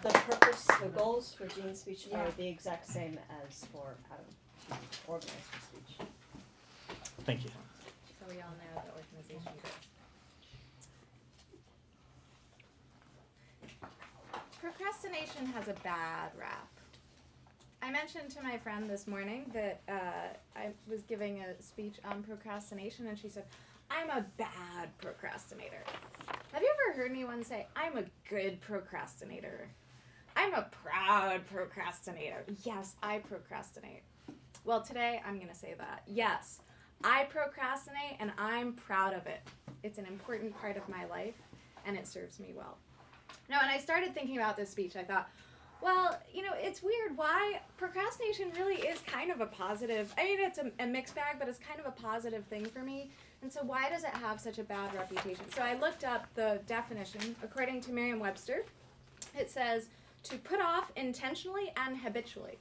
The purpose, the goals for Jean's speech are the exact same as for Adam to organize her speech. Thank you. So we all know the organization goals. Procrastination has a bad rap. I mentioned to my friend this morning that I was giving a speech on procrastination, and she said, I'm a bad procrastinator. Have you ever heard anyone say, I'm a good procrastinator? I'm a proud procrastinator. Yes, I procrastinate. Well, today I'm going to say that. Yes, I procrastinate, and I'm proud of it. It's an important part of my life, and it serves me well. Now, when I started thinking about this speech, I thought, well, it's weird. Why? Procrastination really is kind of a positive. I mean, it's a mixed bag, but it's kind of a positive thing for me. And so why does it have such a bad reputation? So I looked up the definition. According to Merriam-Webster, it says to put off intentionally and habitually.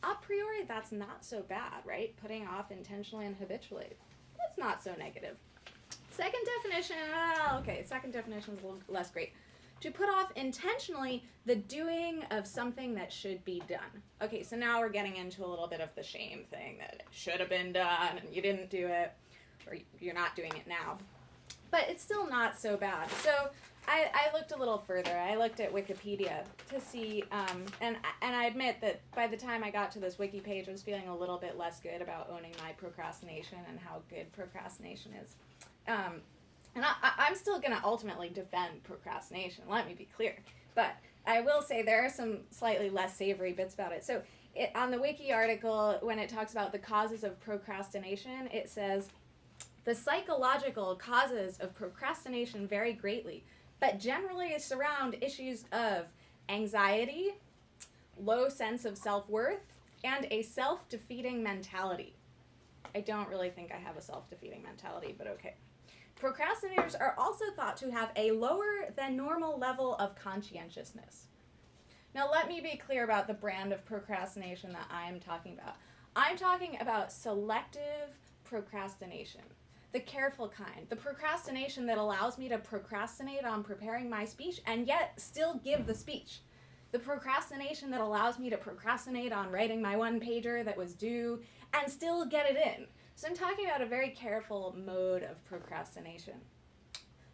A priori, that's not so bad, right? Putting off intentionally and habitually. That's not so negative. Second definition is a little less great. To put off intentionally the doing of something that should be done. Okay, so now we're getting into a little bit of the shame thing, that it should have been done and you didn't do it, or you're not doing it now. But it's still not so bad. So I looked a little further. I looked at Wikipedia to see, and I admit that by the time I got to this wiki page, I was feeling a little bit less good about owning my procrastination and how good procrastination is. And I'm still going to ultimately defend procrastination, let me be clear. But I will say there are some slightly less savory bits about it. So on the wiki article, when it talks about the causes of procrastination, it says, the psychological causes of procrastination vary greatly, but generally surround issues of anxiety, low sense of self-worth, and a self-defeating mentality. I don't really think I have a self-defeating mentality, but okay. Procrastinators are also thought to have a lower than normal level of conscientiousness. Now let me be clear about the brand of procrastination that I am talking about. I'm talking about selective procrastination, the careful kind, the procrastination that allows me to procrastinate on preparing my speech and yet still give the speech. The procrastination that allows me to procrastinate on writing my one-pager that was due and still get it in. So I'm talking about a very careful mode of procrastination.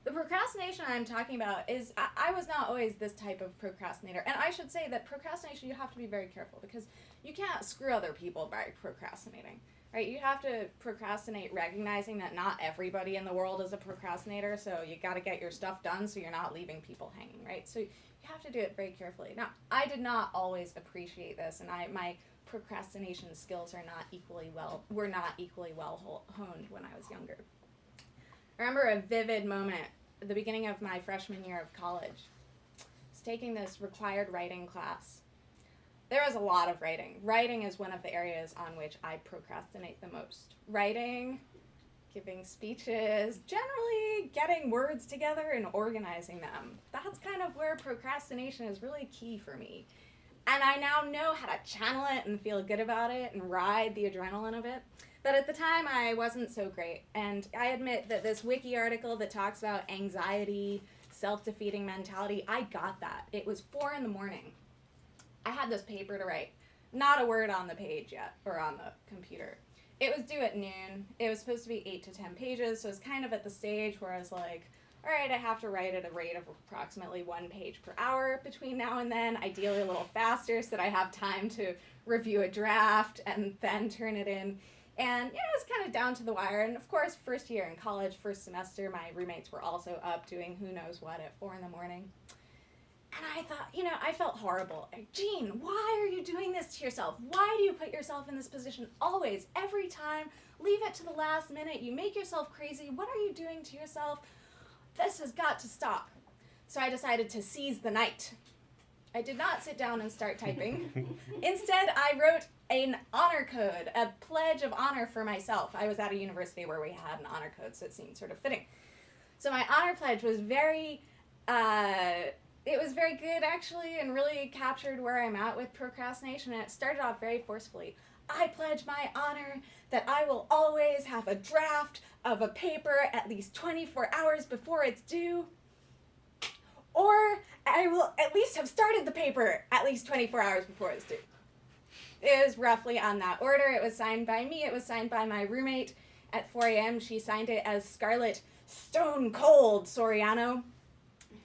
The procrastination I'm talking about is, I was not always this type of procrastinator. And I should say that procrastination, you have to be very careful because you can't screw other people by procrastinating, right? You have to procrastinate recognizing that not everybody in the world is a procrastinator, so you got to get your stuff done so you're not leaving people hanging, right? So you have to do it very carefully. Now, I did not always appreciate this, and my procrastination skills were not equally well honed when I was younger. I remember a vivid moment at the beginning of my freshman year of college. I was taking this required writing class. There was a lot of writing. Writing is one of the areas on which I procrastinate the most. Writing, giving speeches, generally getting words together and organizing them. That's kind of where procrastination is really key for me. And I now know how to channel it and feel good about it and ride the adrenaline of it. But at the time, I wasn't so great. And I admit that this wiki article that talks about anxiety, self-defeating mentality, I got that. It was 4 a.m. I had this paper to write. Not a word on the page yet, or on the computer. It was due at noon. It was supposed to be 8 to 10 pages, so it's kind of at the stage where I was like, all right, I have to write at a rate of approximately 1 page per hour between now and then, ideally a little faster so that I have time to review a draft and then turn it in. And, it's kind of down to the wire. And, of course, first year in college, first semester, my roommates were also up doing who knows what at 4 a.m. And I thought, I felt horrible. Jean, why are you doing this to yourself? Why do you put yourself in this position always, every time? Leave it to the last minute. You make yourself crazy. What are you doing to yourself? This has got to stop. So I decided to seize the night. I did not sit down and start typing. Instead, I wrote an honor code, a pledge of honor for myself. I was at a university where we had an honor code, so it seemed sort of fitting. So my honor pledge was very good, actually, and really captured where I'm at with procrastination. And it started off very forcefully. I pledge my honor that I will always have a draft of a paper at least 24 hours before it's due. Or I will at least have started the paper at least 24 hours before it's due. It was roughly on that order. It was signed by me. It was signed by my roommate. At 4 a.m., she signed it as Scarlett Stone Cold Soriano.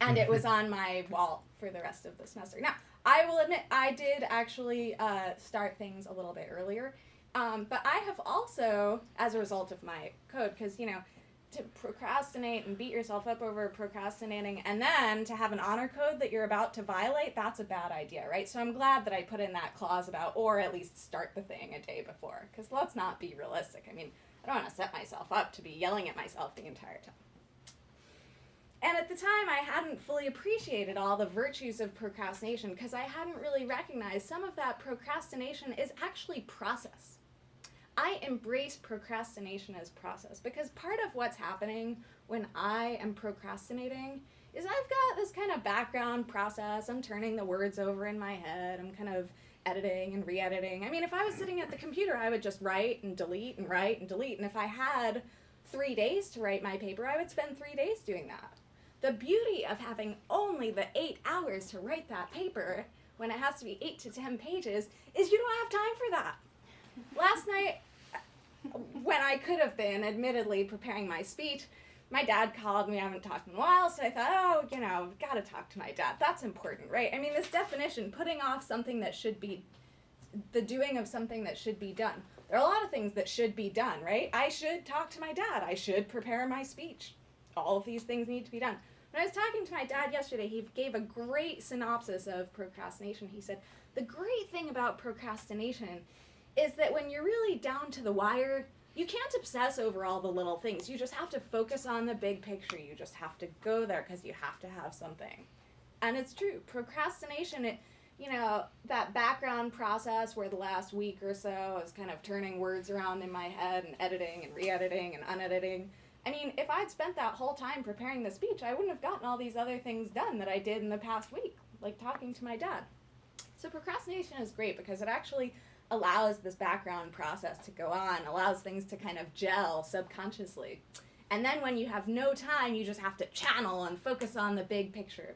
And it was on my wall for the rest of the semester. Now, I will admit, I did actually start things a little bit earlier. But I have also, as a result of my code, because, you know, to procrastinate and beat yourself up over procrastinating and then to have an honor code that you're about to violate, that's a bad idea, right? So I'm glad that I put in that clause about, or at least start the thing a day before, because let's not be realistic. I mean, I don't want to set myself up to be yelling at myself the entire time. And at the time, I hadn't fully appreciated all the virtues of procrastination because I hadn't really recognized some of that procrastination is actually process. I embrace procrastination as process because part of what's happening when I am procrastinating is I've got this kind of background process. I'm turning the words over in my head. I'm kind of editing and re-editing. I mean, if I was sitting at the computer, I would just write and delete and write and delete. And if I had 3 days to write my paper, I would spend 3 days doing that. The beauty of having only the 8 hours to write that paper when it has to be 8 to 10 pages is you don't have time for that. Last night, when I could have been, admittedly, preparing my speech, my dad called me. I haven't talked in a while, so I thought, oh, you know, gotta talk to my dad. That's important, right? I mean, this definition, putting off something that should be, the doing of something that should be done. There are a lot of things that should be done, right? I should talk to my dad. I should prepare my speech. All of these things need to be done. When I was talking to my dad yesterday, he gave a great synopsis of procrastination. He said, the great thing about procrastination is that when you're really down to the wire, you can't obsess over all the little things. You just have to focus on the big picture. You just have to go there because you have to have something. And it's true. Procrastination, you know, that background process where the last week or so I was kind of turning words around in my head and editing and re-editing and unediting. I mean, if I'd spent that whole time preparing the speech, I wouldn't have gotten all these other things done that I did in the past week, like talking to my dad. So procrastination is great because it actually allows this background process to go on, allows things to kind of gel subconsciously. And then when you have no time, you just have to channel and focus on the big picture.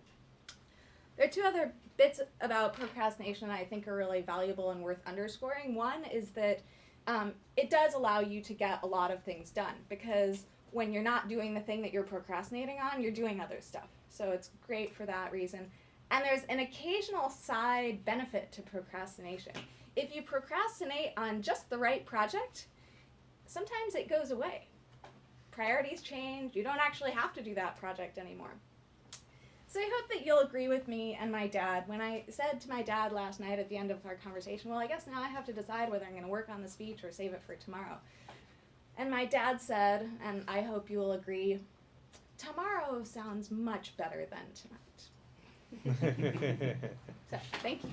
There are 2 other bits about procrastination that I think are really valuable and worth underscoring. One is that it does allow you to get a lot of things done because when you're not doing the thing that you're procrastinating on, you're doing other stuff. So it's great for that reason. And there's an occasional side benefit to procrastination. If you procrastinate on just the right project, sometimes it goes away. Priorities change. You don't actually have to do that project anymore. So I hope that you'll agree with me and my dad. When I said to my dad last night at the end of our conversation, well, I guess now I have to decide whether I'm going to work on the speech or save it for tomorrow. And my dad said, and I hope you will agree, tomorrow sounds much better than tonight. So, thank you.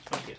Thank you.